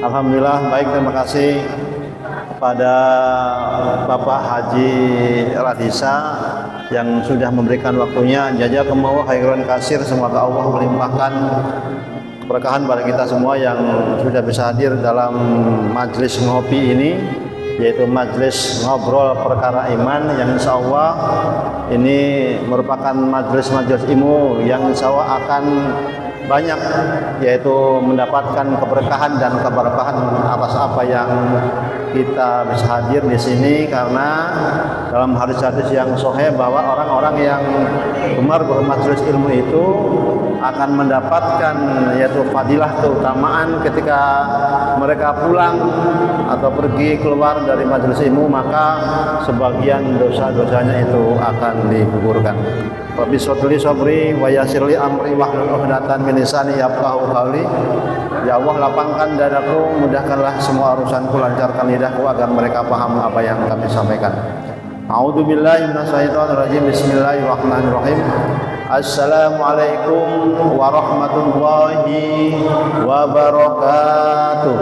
Alhamdulillah baik, terima kasih kepada Bapak Haji Radisa yang sudah memberikan waktunya. Jazakumullah khairan katsir, semoga Allah melimpahkan keberkahan pada kita semua yang sudah bisa hadir dalam majelis ngopi ini, yaitu majelis ngobrol perkara iman yang insya Allah ini merupakan majelis-majelis ilmu yang insya Allah akan banyak, yaitu mendapatkan keberkahan dan keberkahan atas apa yang kita bisa hadir di sini, karena dalam hadis-hadis yang sahih bahwa orang-orang yang gemar bermajelis ilmu itu akan mendapatkan yaitu fadilah, keutamaan ketika mereka pulang atau pergi keluar dari majelis ilmu, maka sebagian dosa-dosanya itu akan digugurkan. Rabbi sholli sabri wa yassirli amri wahlul 'uqdatam min lisani yafqahu qawli. Ya Allah, lapangkan dadaku, mudahkanlah semua urusanku, lancarkan lidahku agar mereka paham apa yang kami sampaikan. A'udzu billahi minasyaitonir rajim. Bismillahirrahmanirrahim. Assalamualaikum warahmatullahi wabarakatuh.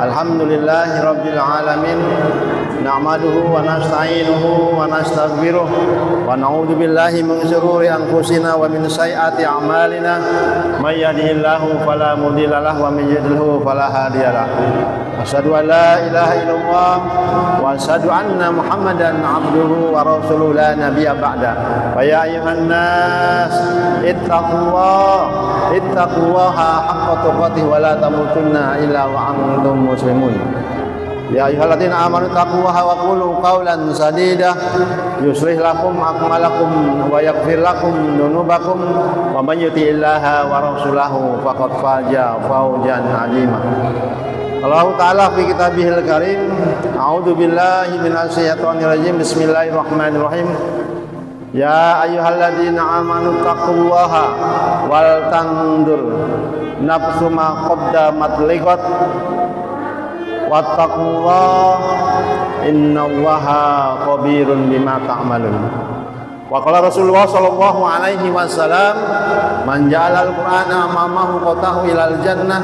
Alhamdulillahi rabbil alamin. Na'maduhu wa nasta'inuhu wa nastaghfiruh wa na'udzu billahi min shururi anfusina wa min sayyiati a'malina. May yahdihillahu fala mudilla lahu wa may yudlilhu fala hadiyalah. Asyhadu an la ilaha illallah wa asyhadu anna Muhammadan abduhu wa rasuluhu la nabiyya ba'da. Fa ya ayyuhan nas ittaqullaha haqqa tuqatih wa la tamutunna illa wa antum muslimun. Ya ayyuhalladzina amanu taqullaha wa qulu qawlan sadida yuslih lakum a'malakum wa yaghfir lakum dzunubakum wa may yuti'illaha wa rasulahu faqad faza fawzan 'azima. Allah Ta'ala fi kitabihil karim. A'udzu billahi minasy syaithanir rajim. Bismillahirrahmanirrahim. Ya ayyuhalladzina amanu taqullaha wal tandur nafsum ma qaddamat liqad wattaqullah innallaha khabirun bima ta'malun. Wa qala Rasulullah sallallahu alaihi wasallam, man ja'ala al-Qur'ana amamahu qatahu ilal jannah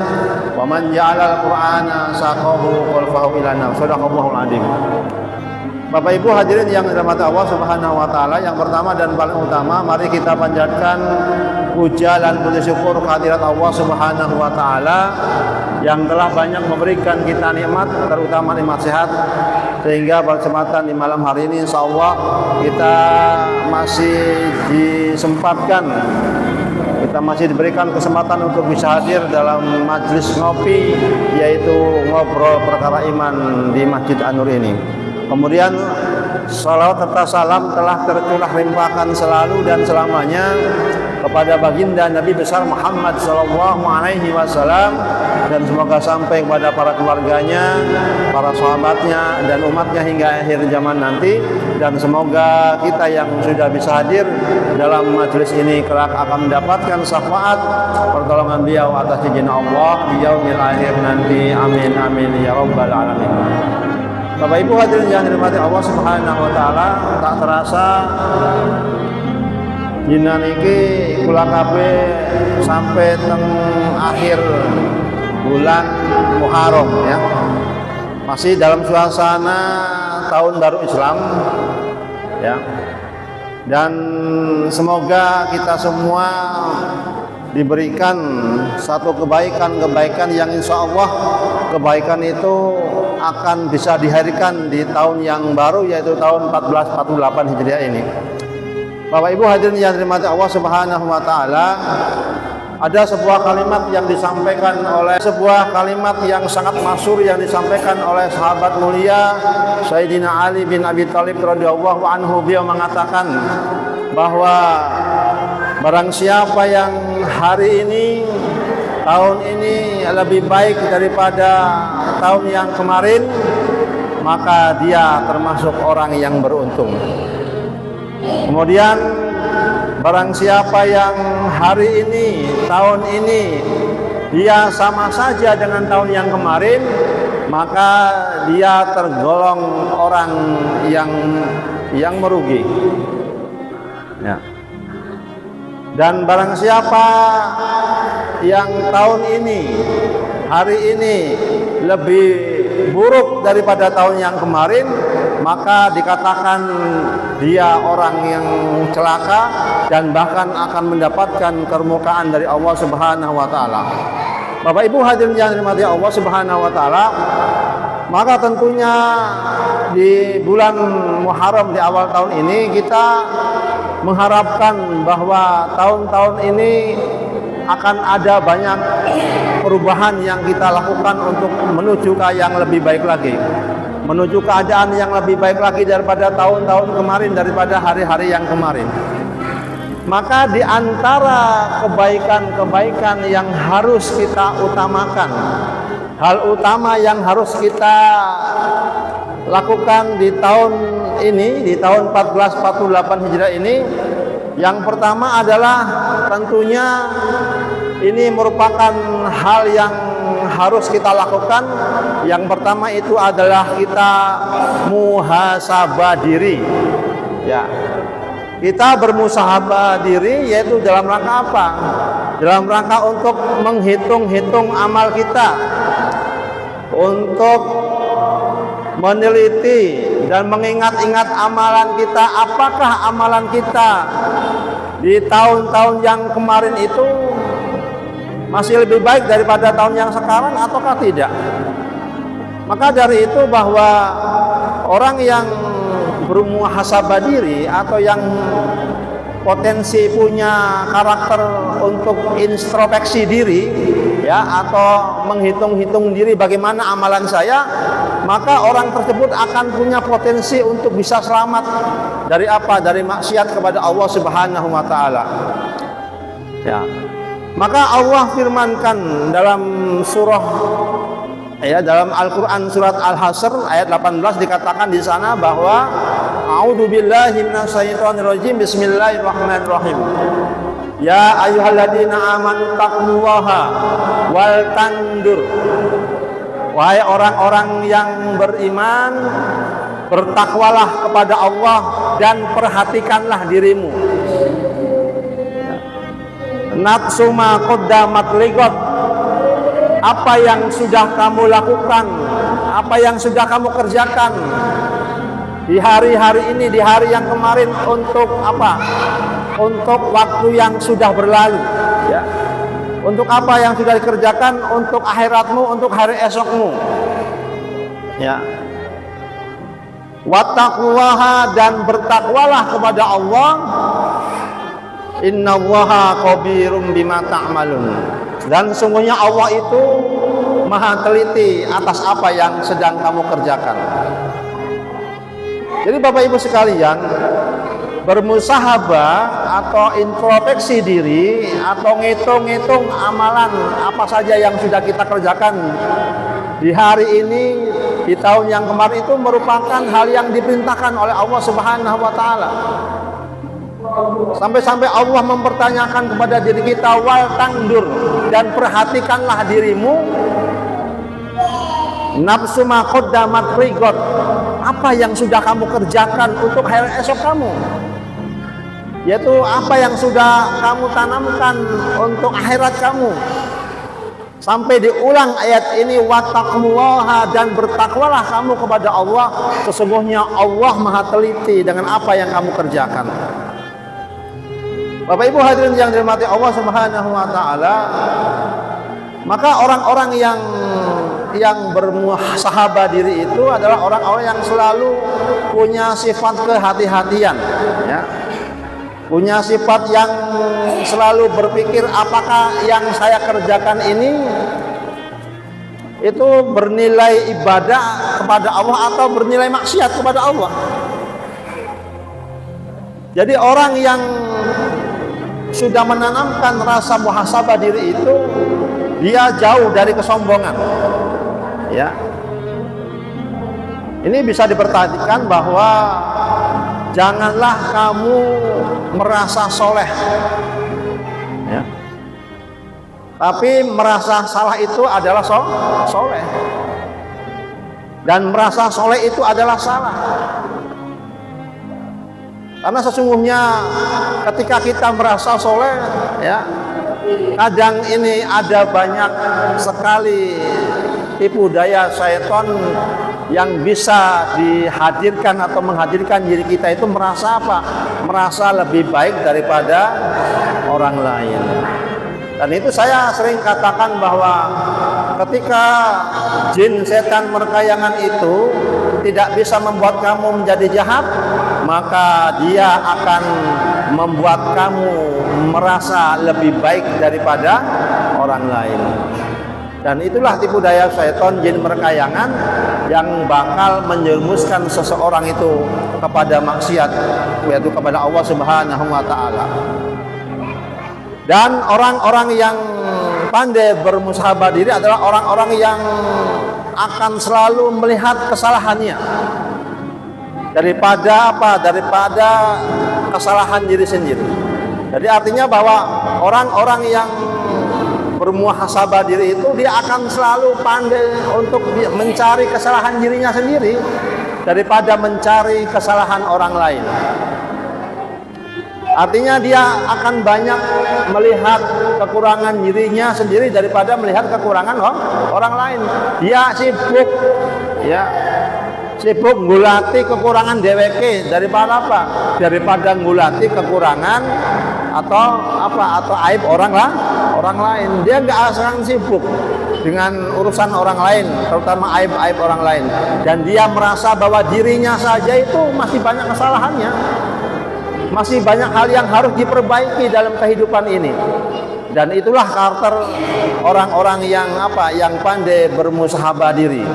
wa man ja'ala al-Qur'ana saqahu qalfahu ilan nar. Shadaqallahul adzim. Bapak Ibu hadirin yang dirahmati Allah Subhanahu wa taala, yang pertama dan paling utama, mari kita panjatkan puja dan puji syukur kehadirat Allah Subhanahu wa taala yang telah banyak memberikan kita nikmat, terutama nikmat sehat, sehingga pada kesempatan di malam hari ini insyaallah kita masih diberikan kesempatan untuk bisa hadir dalam majelis ngopi, yaitu ngobrol perkara iman di Masjid An-Nur ini. Kemudian salawat serta salam telah tercurah limpahkan selalu dan selamanya kepada baginda Nabi besar Muhammad sallallahu alaihi wasallam, dan semoga sampai kepada para keluarganya, para sahabatnya dan umatnya hingga akhir zaman nanti. Dan semoga kita yang sudah bisa hadir dalam majelis ini kelak akan mendapatkan syafaat pertolongan beliau atas izin Allah di yaumil akhir nanti. Amin amin ya rabbal alamin. Bapak Ibu hadirin yang dirahmati Allah Subhanahu wa taala, tak terasa dina niki kula kabeh sampai teng akhir bulan Muharram ya. Masih dalam suasana tahun baru Islam ya. Dan semoga kita semua diberikan satu kebaikan yang insya Allah kebaikan itu akan bisa dihadirkan di tahun yang baru, yaitu tahun 1448 Hijriah ini. Bapak Ibu hadirin yang dirahmati Allah Subhanahu wa taala, ada sebuah kalimat yang sangat masyhur yang disampaikan oleh sahabat mulia Sayyidina Ali bin Abi Thalib radhiyallahu anhu. Beliau mengatakan bahwa barang siapa yang hari ini, tahun ini lebih baik daripada tahun yang kemarin, maka dia termasuk orang yang beruntung. Kemudian barang siapa yang hari ini, tahun ini dia sama saja dengan tahun yang kemarin, maka dia tergolong orang yang merugi. Ya. Dan barang siapa yang tahun ini, hari ini lebih buruk daripada tahun yang kemarin, maka dikatakan dia orang yang celaka dan bahkan akan mendapatkan kemurkaan dari Allah Subhanahu wa taala. Bapak Ibu hadirin yang dirahmati Allah Subhanahu wa taala, maka tentunya di bulan Muharram di awal tahun ini kita mengharapkan bahwa tahun-tahun ini akan ada banyak perubahan yang kita lakukan untuk menuju ke yang lebih baik lagi, menuju keadaan yang lebih baik lagi daripada tahun-tahun kemarin, daripada hari-hari yang kemarin. Maka di antara kebaikan-kebaikan yang harus kita utamakan, hal utama yang harus kita lakukan di tahun ini, di tahun 1448 Hijriah ini, yang pertama adalah tentunya ini merupakan hal yang harus kita lakukan. Yang pertama itu adalah kita muhasabah diri. Ya. Kita bermuhasabah diri yaitu dalam rangka apa? Dalam rangka untuk menghitung-hitung amal kita, untuk meneliti dan mengingat-ingat amalan kita. Apakah amalan kita di tahun-tahun yang kemarin itu masih lebih baik daripada tahun yang sekarang ataukah tidak? Maka dari itu bahwa orang yang bermuhasabah diri atau yang potensi punya karakter untuk introspeksi diri, ya, atau menghitung-hitung diri bagaimana amalan saya, maka orang tersebut akan punya potensi untuk bisa selamat dari apa? Dari maksiat kepada Allah Subhanahu wa taala. Ya. Maka Allah firmankan dalam surah, ya, dalam Al-Qur'an surat Al-Hasr ayat 18 dikatakan di sana bahwa a'udzubillahi minasyaitonirrajim, bismillahirrahmanirrahim. Ya ayyuhalladzina amanu taqullaha wal tandur. Wahai orang-orang yang beriman, bertakwalah kepada Allah dan perhatikanlah dirimu. Nafsu ma qaddamat ligot. Apa yang sudah kamu lakukan, apa yang sudah kamu kerjakan di hari-hari ini, di hari yang kemarin, untuk apa? Untuk waktu yang sudah berlalu, ya. Untuk apa yang sudah dikerjakan untuk akhiratmu, untuk hari esokmu, ya. Wattaqullaha, dan bertakwalah kepada Allah. Innallaha khabirum bima ta'malun. Dan sungguhnya Allah itu maha teliti atas apa yang sedang kamu kerjakan. Jadi Bapak Ibu sekalian, bermusahabah atau introspeksi diri atau ngitung-ngitung amalan apa saja yang sudah kita kerjakan di hari ini, di tahun yang kemarin, itu merupakan hal yang diperintahkan oleh Allah Subhanahu wa taala. Sampai-sampai Allah mempertanyakan kepada diri kita, wal tangdur, dan perhatikanlah dirimu. Nafsu ma qaddamat rigot. Apa yang sudah kamu kerjakan untuk hari esok kamu, yaitu apa yang sudah kamu tanamkan untuk akhirat kamu. Sampai diulang ayat ini, wattaqullaha, dan bertakwalah kamu kepada Allah. Sesungguhnya Allah maha teliti dengan apa yang kamu kerjakan. Bapak Ibu hadirin yang dirahmati Allah Subhanahu wa taala, maka orang-orang yang bermuhasabah diri itu adalah orang-orang yang selalu punya sifat kehati-hatian, ya. Punya sifat yang selalu berpikir, apakah yang saya kerjakan ini itu bernilai ibadah kepada Allah atau bernilai maksiat kepada Allah. Jadi orang yang sudah menanamkan rasa muhasabah diri itu, dia jauh dari kesombongan, ya. Ini bisa diperhatikan bahwa janganlah kamu merasa soleh, ya, tapi merasa salah itu adalah soleh, dan merasa soleh itu adalah salah. Karena sesungguhnya ketika kita merasa soleh, ya, kadang ini ada banyak sekali tipu daya syaitan yang bisa dihadirkan atau menghadirkan diri kita itu merasa apa? Merasa lebih baik daripada orang lain. Dan itu saya sering katakan bahwa ketika jin setan merkayangan itu tidak bisa membuat kamu menjadi jahat, maka dia akan membuat kamu merasa lebih baik daripada orang lain. Dan itulah tipu daya syaitan jin merkayangan yang bakal menjerumuskan seseorang itu kepada maksiat, yaitu kepada Allah Subhanahu wa taala. Dan orang-orang yang pandai bermusahabah diri adalah orang-orang yang akan selalu melihat kesalahannya daripada apa? Daripada kesalahan diri sendiri. Jadi artinya bahwa orang-orang yang bermuhasabah diri itu dia akan selalu pandai untuk mencari kesalahan dirinya sendiri daripada mencari kesalahan orang lain. Artinya dia akan banyak melihat kekurangan dirinya sendiri daripada melihat kekurangan orang lain. Dia sibuk, ya, sibuk ngulati kekurangan dheweke daripada apa? Daripada ngulati kekurangan atau apa? Atau aib orang lain. Dia nggak akan sibuk dengan urusan orang lain, terutama aib-aib orang lain. Dan dia merasa bahwa dirinya saja itu masih banyak kesalahannya. Masih banyak hal yang harus diperbaiki dalam kehidupan ini. Dan itulah karakter orang-orang yang apa? Yang pandai bermusahabah diri.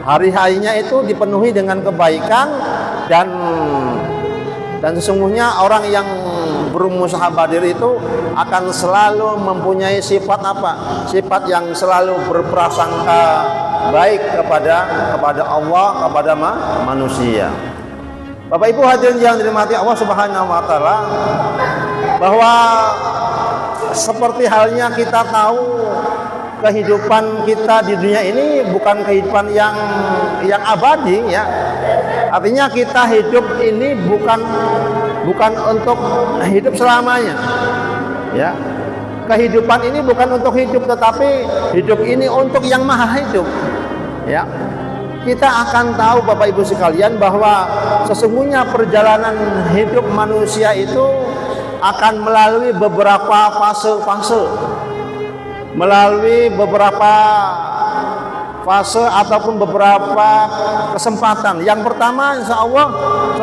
Hari-harinya itu dipenuhi dengan kebaikan dan sesungguhnya orang yang bermusahabah diri itu akan selalu mempunyai sifat apa? Sifat yang selalu berprasangka baik kepada Allah, kepada manusia. Bapak Ibu hadirin yang dirahmati Allah Subhanahu wa taala, bahwa seperti halnya kita tahu kehidupan kita di dunia ini bukan kehidupan yang abadi, ya. Artinya kita hidup ini bukan untuk hidup selamanya, ya. Kehidupan ini bukan untuk hidup, tetapi hidup ini untuk yang maha hidup, ya. Kita akan tahu Bapak Ibu sekalian bahwa sesungguhnya perjalanan hidup manusia itu akan melalui beberapa fase-fase, melalui beberapa fase ataupun beberapa kesempatan. Yang pertama, insya Allah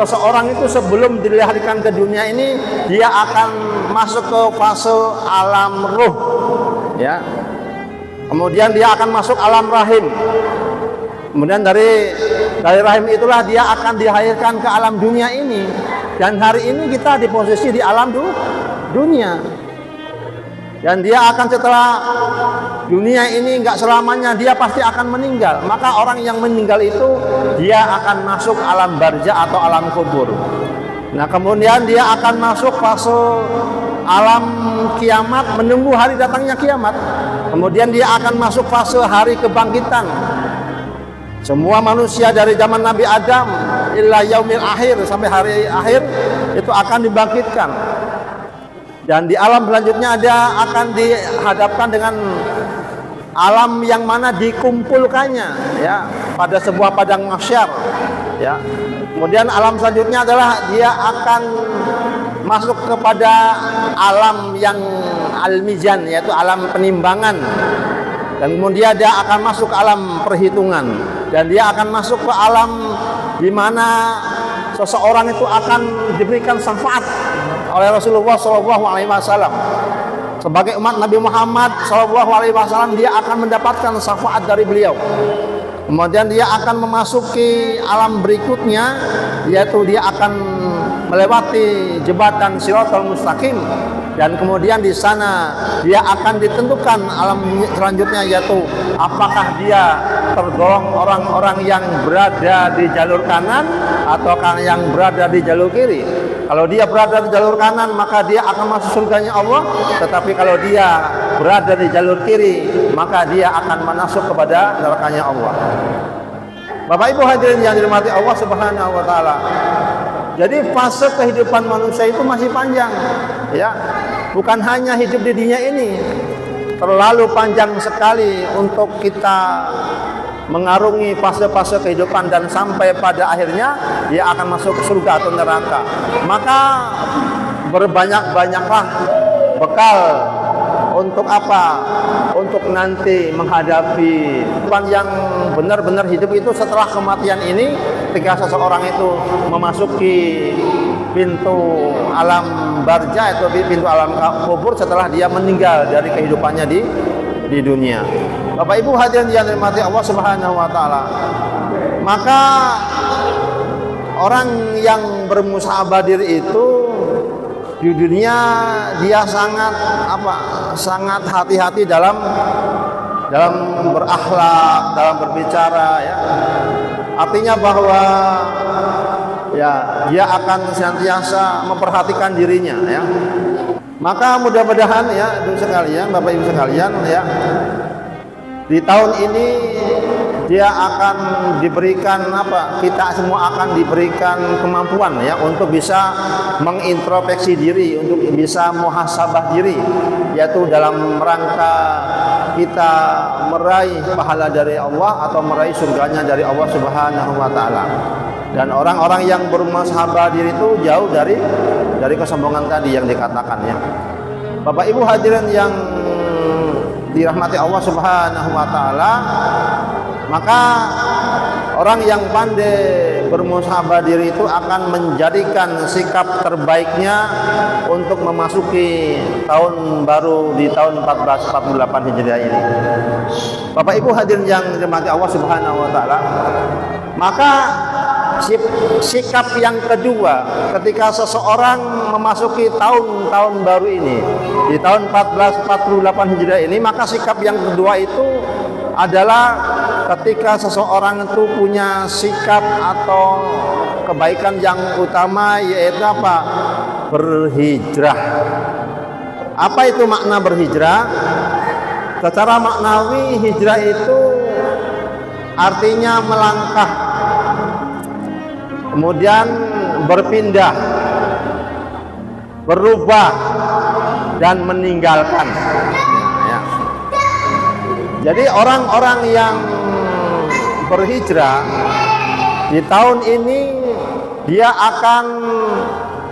seseorang itu sebelum dilahirkan ke dunia ini dia akan masuk ke fase alam ruh, ya. Kemudian dia akan masuk alam rahim. Kemudian dari rahim itulah dia akan dilahirkan ke alam dunia ini. Dan hari ini kita di posisi di alam dunia. Dan dia akan setelah dunia ini enggak selamanya, dia pasti akan meninggal. Maka orang yang meninggal itu dia akan masuk alam barzah atau alam kubur. Nah, kemudian dia akan masuk fase alam kiamat, menunggu hari datangnya kiamat. Kemudian dia akan masuk fase hari kebangkitan. Semua manusia dari zaman Nabi Adam illa yaumil akhir, sampai hari akhir itu akan dibangkitkan. Dan di alam selanjutnya dia akan dihadapkan dengan alam yang mana dikumpulkannya, ya, pada sebuah padang mahsyar, ya. Kemudian alam selanjutnya adalah dia akan masuk kepada alam yang al-mizan, yaitu alam penimbangan. Dan kemudian dia akan masuk ke alam perhitungan, dan dia akan masuk ke alam di mana seseorang itu akan diberikan syafaat oleh Rasulullah SAW. Sebagai umat Nabi Muhammad SAW, dia akan mendapatkan syafaat dari beliau. Kemudian dia akan memasuki alam berikutnya, yaitu dia akan melewati jembatan Shiratal Mustaqim, dan kemudian di sana dia akan ditentukan alam selanjutnya, yaitu apakah dia tergolong orang-orang yang berada di jalur kanan atau yang berada di jalur kiri. Kalau dia berada di jalur kanan, maka dia akan masuk surganya Allah. Tetapi kalau dia berada di jalur kiri, maka dia akan masuk kepada nerakanya Allah. Bapak Ibu hadirin yang dirahmati Allah Subhanahu wa taala, Jadi fase kehidupan manusia itu masih panjang, ya. Bukan hanya hidup di dunia ini, terlalu panjang sekali untuk kita mengarungi fase-fase kehidupan dan sampai pada akhirnya dia akan masuk ke surga atau neraka. Maka berbanyak-banyaklah bekal untuk apa? Untuk nanti menghadapi kehidupan yang benar-benar hidup itu setelah kematian ini, ketika seseorang itu memasuki pintu alam barzah atau pintu alam kubur setelah dia meninggal dari kehidupannya di dunia. Bapak Ibu hadirin yang dirahmati Allah Subhanahu wa taala. Maka orang yang bermusyahabah diri itu di dunia dia sangat hati-hati dalam berakhlak, dalam berbicara, ya. Artinya bahwa ya dia akan senantiasa memperhatikan dirinya, ya. Maka mudah-mudahan ya Ibu sekalian, Bapak Ibu sekalian, ya, di tahun ini dia akan diberikan kita semua akan diberikan kemampuan, ya, untuk bisa mengintrospeksi diri, untuk bisa muhasabah diri, yaitu dalam rangka kita meraih pahala dari Allah atau meraih surganya dari Allah Subhanahu wa taala. Dan orang-orang yang bermusyahabah diri itu jauh dari kesombongan tadi yang dikatakan, ya. Bapak Ibu hadirin yang dirahmati Allah Subhanahu wa taala, maka orang yang pandai bermusyahabah diri itu akan menjadikan sikap terbaiknya untuk memasuki tahun baru di tahun 1448 Hijriah ini. Bapak Ibu hadirin yang dirahmati Allah Subhanahu wa taala, maka sikap yang kedua ketika seseorang memasuki tahun baru ini di tahun 1448 Hijriah ini, maka sikap yang kedua itu adalah ketika seseorang itu punya sikap atau kebaikan yang utama, yaitu apa? Berhijrah. Apa itu makna berhijrah? Secara maknawi hijrah itu artinya melangkah, kemudian berpindah, berubah, dan meninggalkan. Ya. Jadi orang-orang yang berhijrah di tahun ini dia akan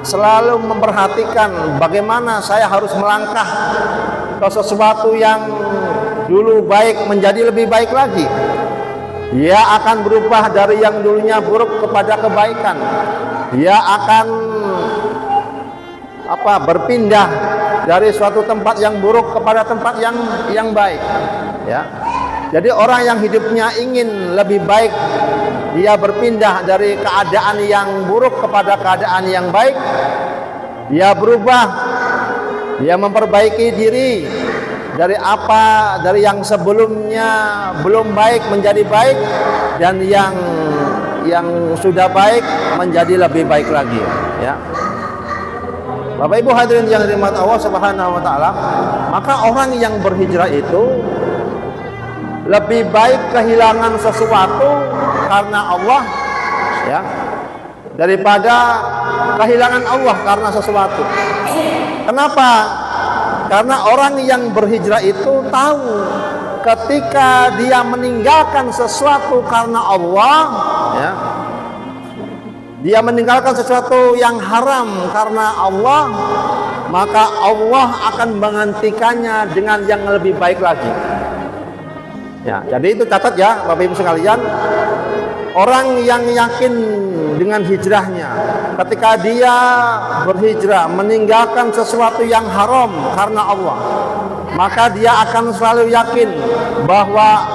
selalu memperhatikan bagaimana saya harus melangkah ke sesuatu yang dulu baik menjadi lebih baik lagi. Dia akan berubah dari yang dulunya buruk kepada kebaikan. Dia akan berpindah dari suatu tempat yang buruk kepada tempat yang baik, ya. Jadi orang yang hidupnya ingin lebih baik, dia berpindah dari keadaan yang buruk kepada keadaan yang baik. Dia berubah, dia memperbaiki diri dari yang sebelumnya belum baik menjadi baik, dan yang sudah baik menjadi lebih baik lagi, ya. Bapak Ibu hadirin yang dirahmati Allah Subhanahu wa taala, maka orang yang berhijrah itu lebih baik kehilangan sesuatu karena Allah, ya, daripada kehilangan Allah karena sesuatu. Kenapa? Karena orang yang berhijrah itu tahu ketika dia meninggalkan sesuatu karena Allah, ya, dia meninggalkan sesuatu yang haram karena Allah, maka Allah akan menggantikannya dengan yang lebih baik lagi. Ya, jadi itu catat ya Bapak Ibu sekalian, orang yang yakin dengan hijrahnya, ketika dia berhijrah meninggalkan sesuatu yang haram karena Allah, maka dia akan selalu yakin bahwa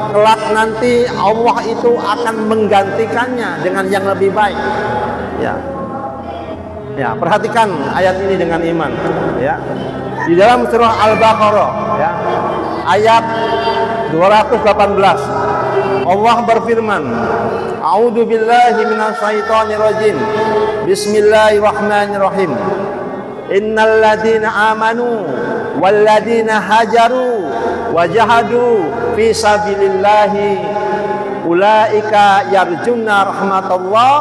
kelak nanti Allah itu akan menggantikannya dengan yang lebih baik. Ya, ya, perhatikan ayat ini dengan iman. Ya, di dalam surah Al-Baqarah, ya, ayat 218, Allah berfirman, A'udzu billahi minasyaitonir rajim. Bismillahirrahmanirrahim. Innal ladzina amanu wal ladzina hajaru wajahadu fi sabilillahi ulaika yarjuna rahmatallah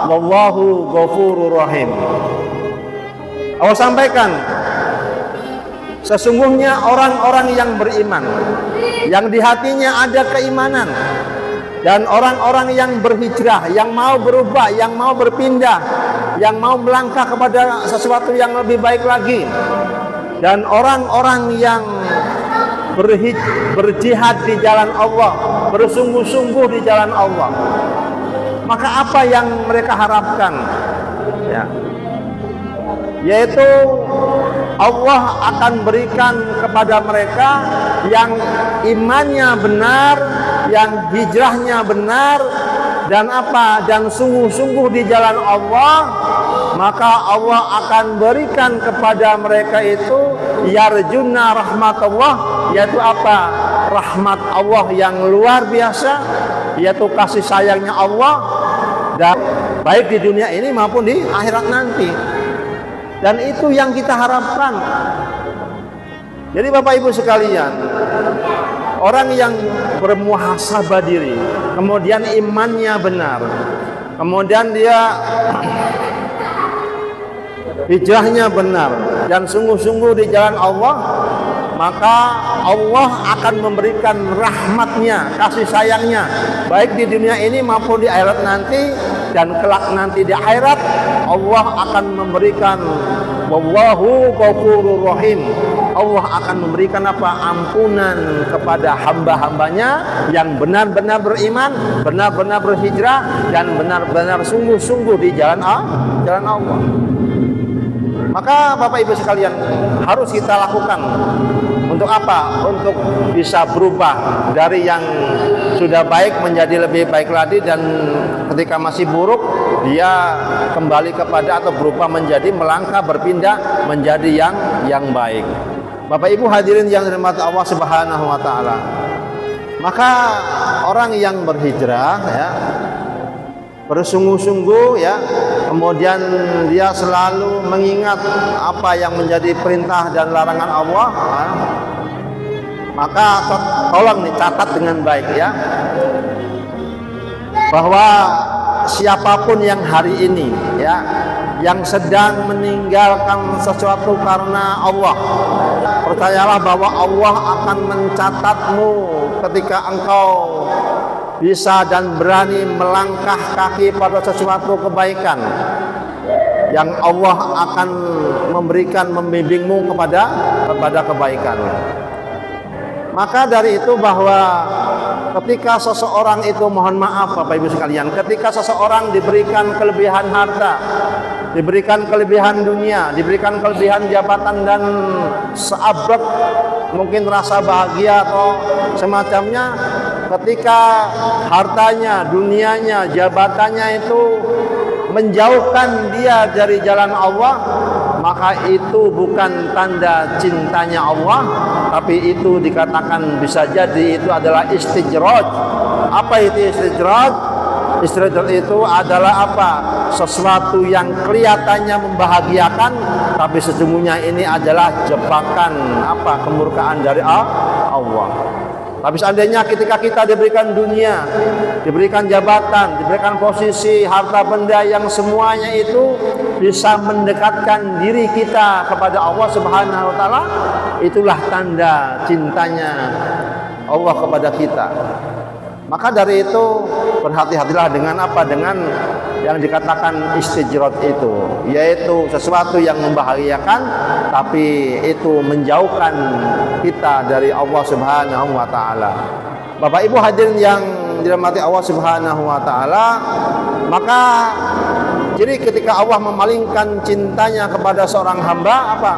wallahu ghafurur rahim. Allah sampaikan, sesungguhnya orang-orang yang beriman, yang di hatinya ada keimanan, dan orang-orang yang berhijrah, yang mau berubah, yang mau berpindah, yang mau melangkah kepada sesuatu yang lebih baik lagi, dan orang-orang yang berjihad di jalan Allah, bersungguh-sungguh di jalan Allah, maka apa yang mereka harapkan? Ya, yaitu Allah akan berikan kepada mereka yang imannya benar, yang hijrahnya benar, dan apa? Dan sungguh-sungguh di jalan Allah, maka Allah akan berikan kepada mereka itu yarjuna rahmatullah, yaitu apa? Rahmat Allah yang luar biasa, yaitu kasih sayangnya Allah, dan baik di dunia ini maupun di akhirat nanti. Dan itu yang kita harapkan. Jadi Bapak Ibu sekalian, orang yang bermuhasabah diri, kemudian imannya benar, kemudian dia hijrahnya benar dan sungguh-sungguh di jalan Allah, maka Allah akan memberikan rahmatnya, kasih sayangnya, baik di dunia ini maupun di akhirat nanti. Dan kelak nanti di akhirat Allah akan memberikan wallahu ghafurur rahim. Allah akan memberikan apa? Ampunan kepada hamba-hambanya yang benar-benar beriman, benar-benar berhijrah, dan benar-benar sungguh-sungguh di jalan Allah. Maka Bapak Ibu sekalian, harus kita lakukan untuk apa? Untuk bisa berubah dari yang sudah baik menjadi lebih baik lagi, dan ketika masih buruk dia kembali kepada atau berubah menjadi melangkah, berpindah menjadi yang baik. Bapak Ibu hadirin yang dirahmati Allah Subhanahu wa taala. Maka orang yang berhijrah ya, bersungguh-sungguh ya, kemudian dia selalu mengingat apa yang menjadi perintah dan larangan Allah, ya, maka tolong dicatat dengan baik ya, bahwa siapapun yang hari ini ya, yang sedang meninggalkan sesuatu karena Allah, percayalah bahwa Allah akan mencatatmu ketika engkau bisa dan berani melangkah kaki pada sesuatu kebaikan, yang Allah akan membimbingmu kepada kebaikan. Maka dari itu bahwa ketika seseorang itu, mohon maaf Bapak Ibu sekalian, ketika seseorang diberikan kelebihan harta, diberikan kelebihan dunia, diberikan kelebihan jabatan dan seabrek mungkin rasa bahagia atau semacamnya, ketika hartanya, dunianya, jabatannya itu menjauhkan dia dari jalan Allah, maka itu bukan tanda cintanya Allah, tapi itu dikatakan bisa jadi itu adalah istijraj. Apa itu istijraj? Istijraj itu adalah apa? Sesuatu yang kelihatannya membahagiakan, tapi sesungguhnya ini adalah jebakan apa? Kemurkaan dari Allah. Tapi seandainya ketika kita diberikan dunia, diberikan jabatan, diberikan posisi, harta benda yang semuanya itu bisa mendekatkan diri kita kepada Allah Subhanahu wa taala, itulah tanda cintanya Allah kepada kita. Maka dari itu berhati-hatilah dengan apa? Dengan yang dikatakan istijrad itu, yaitu sesuatu yang membahagiakan tapi itu menjauhkan kita dari Allah Subhanahu wa taala. Bapak Ibu hadirin yang dirahmati Allah Subhanahu wa taala, maka jadi ketika Allah memalingkan cintanya kepada seorang hamba, apa?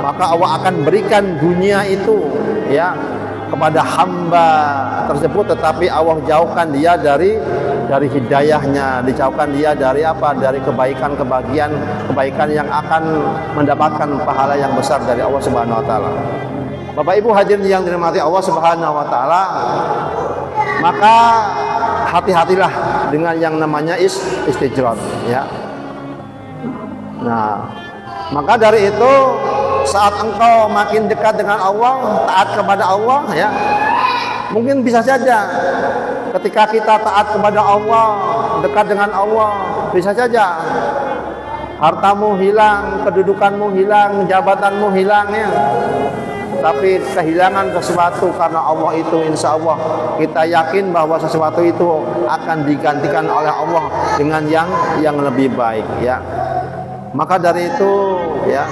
Maka Allah akan berikan dunia itu ya kepada hamba tersebut, tetapi Allah jauhkan dia dari hidayahnya, dijauhkan dia dari apa? Dari kebaikan yang akan mendapatkan pahala yang besar dari Allah Subhanahu wa taala. Bapak Ibu hadirin yang dirahmati Allah Subhanahu wa taala, maka hati-hatilah dengan yang namanya istijrad ya. Nah, maka dari itu saat engkau makin dekat dengan Allah, taat kepada Allah ya, mungkin bisa saja ketika kita taat kepada Allah, dekat dengan Allah, bisa saja hartamu hilang, kedudukanmu hilang, jabatanmu hilang ya. Tapi kehilangan sesuatu karena Allah itu, insya Allah kita yakin bahwa sesuatu itu akan digantikan oleh Allah dengan yang lebih baik ya. Maka dari itu ya,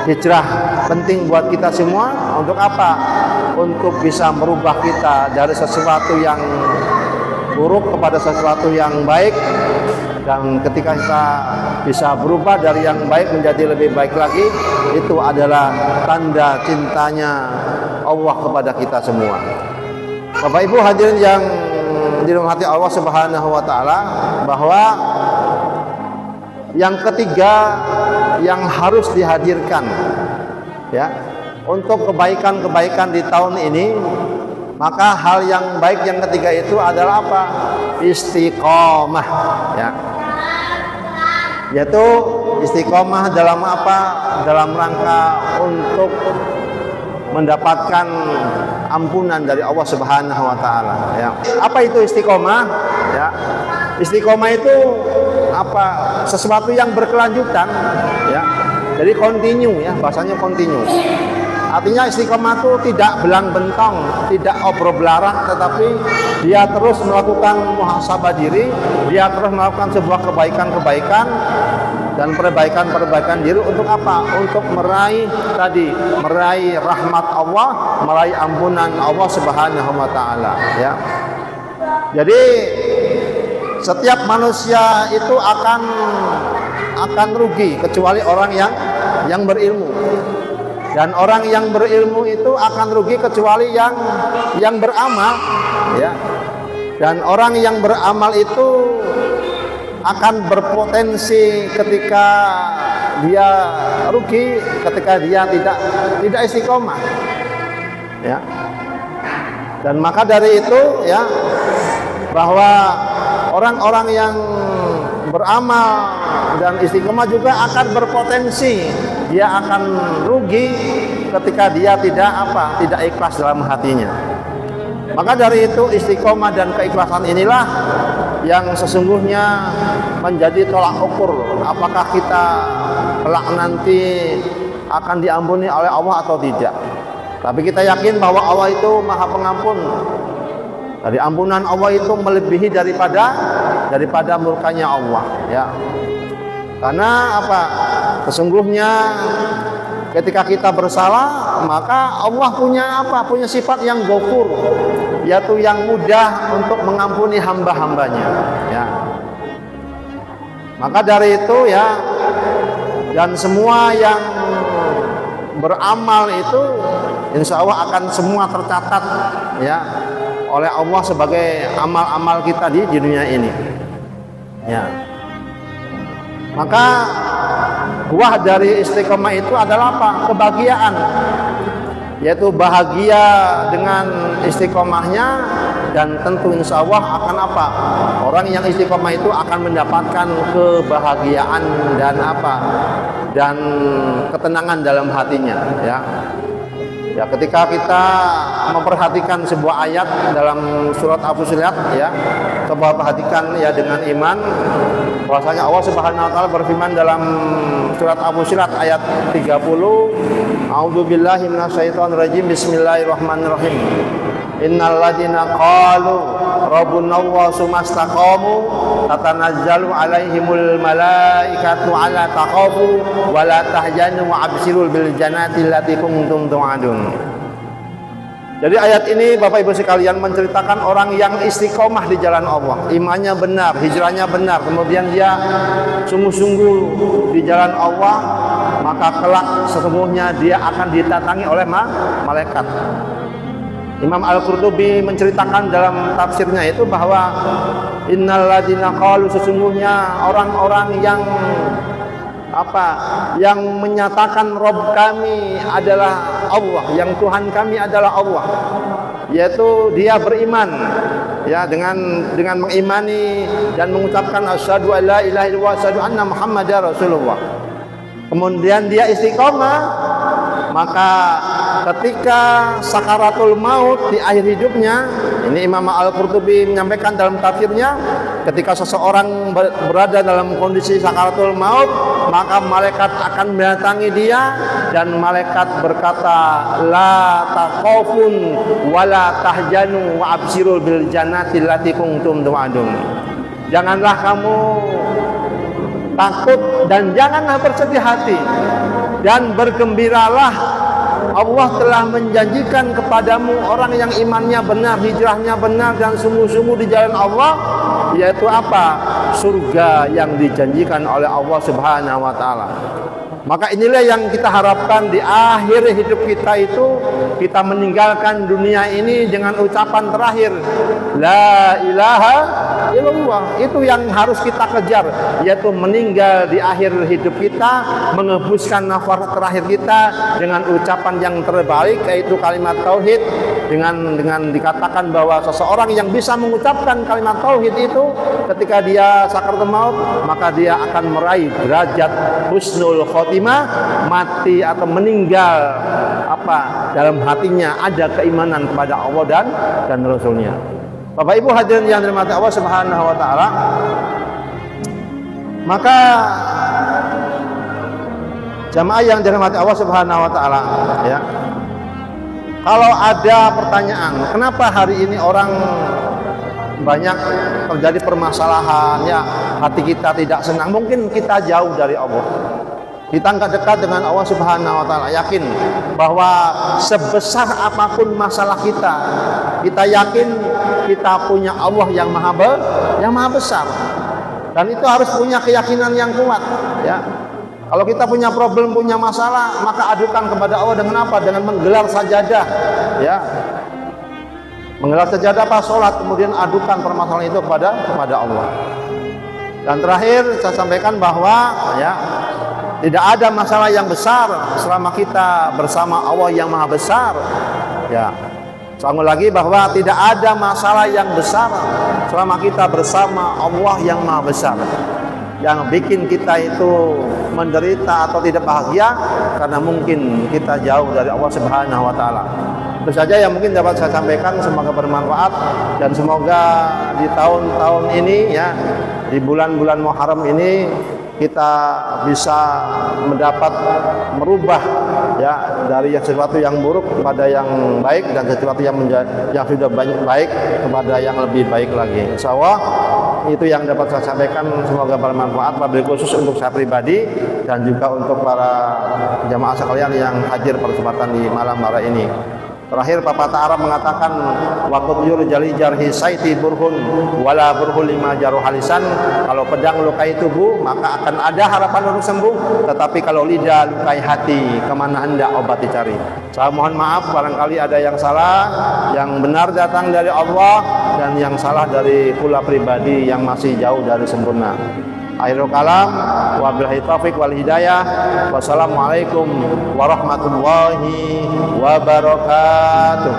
hijrah penting buat kita semua. Untuk apa? Untuk bisa merubah kita dari sesuatu yang buruk kepada sesuatu yang baik. Dan ketika kita bisa berubah dari yang baik menjadi lebih baik lagi, itu adalah tanda cintanya Allah kepada kita semua. Bapak Ibu hadirin yang dirahmati Allah Subhanahu wa taala, bahwa yang ketiga yang harus dihadirkan ya untuk kebaikan-kebaikan di tahun ini, maka hal yang baik yang ketiga itu adalah apa? Istiqomah ya. Yaitu istiqomah dalam apa? Dalam rangka untuk mendapatkan ampunan dari Allah Subhanahu wa taala ya. Apa itu istiqomah? Ya. Istiqomah itu apa? Sesuatu yang berkelanjutan ya. Jadi continue ya, bahasanya continue. Artinya istiqomah itu tidak belang bentong, tidak obrol belarang, tetapi dia terus melakukan muhasabah diri, dia terus melakukan sebuah kebaikan-kebaikan dan perbaikan-perbaikan diri untuk apa? Untuk meraih rahmat Allah, meraih ampunan Allah Subhanahu wa taala ya. Jadi setiap manusia itu akan rugi kecuali orang yang berilmu. Dan orang yang berilmu itu akan rugi kecuali yang beramal ya. Dan orang yang beramal itu akan berpotensi ketika dia rugi, ketika dia tidak istiqomah ya. Dan maka dari itu ya, bahwa orang-orang yang beramal dan istiqomah juga akan berpotensi dia akan rugi ketika dia tidak ikhlas dalam hatinya. Maka dari itu istiqomah dan keikhlasan inilah yang sesungguhnya menjadi tolak ukur apakah kita kelak nanti akan diampuni oleh Allah atau tidak. Tapi kita yakin bahwa Allah itu Maha Pengampun. Dari ampunan Allah itu melebihi daripada murkanya Allah ya. Karena apa? Sesungguhnya ketika kita bersalah, maka Allah punya sifat yang ghafur, yaitu yang mudah untuk mengampuni hamba-hambanya ya. Maka dari itu ya, dan semua yang beramal itu insya Allah akan semua tercatat ya oleh Allah sebagai amal-amal kita di dunia ini ya. Maka buah dari istiqomah itu adalah apa? Kebahagiaan, yaitu bahagia dengan istiqomahnya. Dan tentu insya Allah akan apa? Orang yang istiqomah itu akan mendapatkan kebahagiaan dan apa? Dan ketenangan dalam hatinya ya. Ya, ketika kita memperhatikan sebuah ayat dalam surat Al-Fussilat ya, coba perhatikan ya dengan iman, bahwasanya Allah Subhanahu wa taala berfirman dalam surat Al-Fussilat ayat 30, A'udzubillahi minasyaitonirrajim, bismillahirrahmanirrahim. Innal ladzina qalu rabbunallahu tsumastaqamu tatanazzalu alaihimul malaikatu alla taqafu wa la tahzanu wa abshirul bil jannati allati kuntum tu'adun. Jadi ayat ini Bapak Ibu sekalian menceritakan orang yang istiqomah di jalan Allah, imannya benar, hijrahnya benar, kemudian dia sungguh-sungguh di jalan Allah, maka kelak sesungguhnya dia akan didatangi oleh malaikat. Imam Al-Qurtubi menceritakan dalam tafsirnya itu bahwa innal ladzina qalu, sesungguhnya orang-orang yang yang menyatakan Rabb kami adalah Allah, yang Tuhan kami adalah Allah, yaitu dia beriman ya dengan mengimani dan mengucapkan asyhadu alla ilaha illallah wa asyhadu anna muhammadar rasulullah. Kemudian dia istiqomah, maka ketika sakaratul maut di akhir hidupnya, ini Imam Al-Qurtubi menyampaikan dalam tafsirnya, ketika seseorang berada dalam kondisi sakaratul maut, maka malaikat akan mendatangi dia dan malaikat berkata, la taqafun wala tahjanu wa absirul bil jannati allati kuntum tu'adun. Janganlah kamu takut dan janganlah bersedih hati, dan bergembiralah, Allah telah menjanjikan kepadamu orang yang imannya benar, hijrahnya benar dan sungguh-sungguh di jalan Allah, yaitu apa? Surga yang dijanjikan oleh Allah Subhanahu wa taala. Maka inilah yang kita harapkan di akhir hidup kita itu, kita meninggalkan dunia ini dengan ucapan terakhir, la ilaha illallah. Itu yang harus kita kejar, yaitu meninggal di akhir hidup kita, menghembuskan nafas terakhir kita dengan ucapan yang terbaik, yaitu kalimat tauhid. Dengan dikatakan bahwa seseorang yang bisa mengucapkan kalimat tauhid itu ketika dia sakaratul maut, maka dia akan meraih derajat husnul khotimah, mati atau meninggal dalam hatinya ada keimanan kepada Allah dan Rasulnya. Bapak Ibu hadirin yang dirahmati Allah Subhanahu wa taala, maka jamaah yang dirahmati Allah Subhanahu wa taala, ya. Kalau ada pertanyaan, kenapa hari ini orang banyak terjadi permasalahan, ya, hati kita tidak senang, mungkin kita jauh dari Allah. Kita nggak dekat dengan Allah Subhanahu wa taala. Yakin bahwa sebesar apapun masalah kita, kita yakin kita punya Allah yang maha besar. Dan itu harus punya keyakinan yang kuat, ya. Kalau kita punya problem, punya masalah, maka adukan kepada Allah dengan apa? Dengan menggelar sajadah, ya. Menggelar sajadah sholat, kemudian adukan permasalahan itu kepada Allah. Dan terakhir saya sampaikan bahwa, ya, tidak ada masalah yang besar selama kita bersama Allah yang maha besar, ya. Sambung lagi bahwa tidak ada masalah yang besar selama kita bersama Allah yang maha besar. Yang bikin kita itu menderita atau tidak bahagia karena mungkin kita jauh dari Allah Subhanahu wa taala. Itu saja yang mungkin dapat saya sampaikan, semoga bermanfaat dan semoga di tahun-tahun ini, ya, di bulan-bulan Muharram ini kita bisa merubah, ya, dari sesuatu yang buruk kepada yang baik, dan sesuatu yang sudah banyak baik kepada yang lebih baik lagi. Insyaallah itu yang dapat saya sampaikan, semoga bermanfaat, wabil khusus untuk saya pribadi dan juga untuk para jamaah sekalian yang hadir pada kesempatan di malam hari ini. Terakhir pepatah Arab mengatakan, waqut yurjali jarhi saiti burhun wala burhul lima jaruh halisan. Kalau pedang lukai tubuh maka akan ada harapan untuk sembuh, tetapi kalau lidah lukai hati, kemana hendak obat dicari. Saya mohon maaf barangkali ada yang salah, yang benar datang dari Allah dan yang salah dari pula pribadi yang masih jauh dari sempurna. Akhirul kalam, wabillahi taufiq wal hidayah. Wassalamualaikum warahmatullahi wabarakatuh.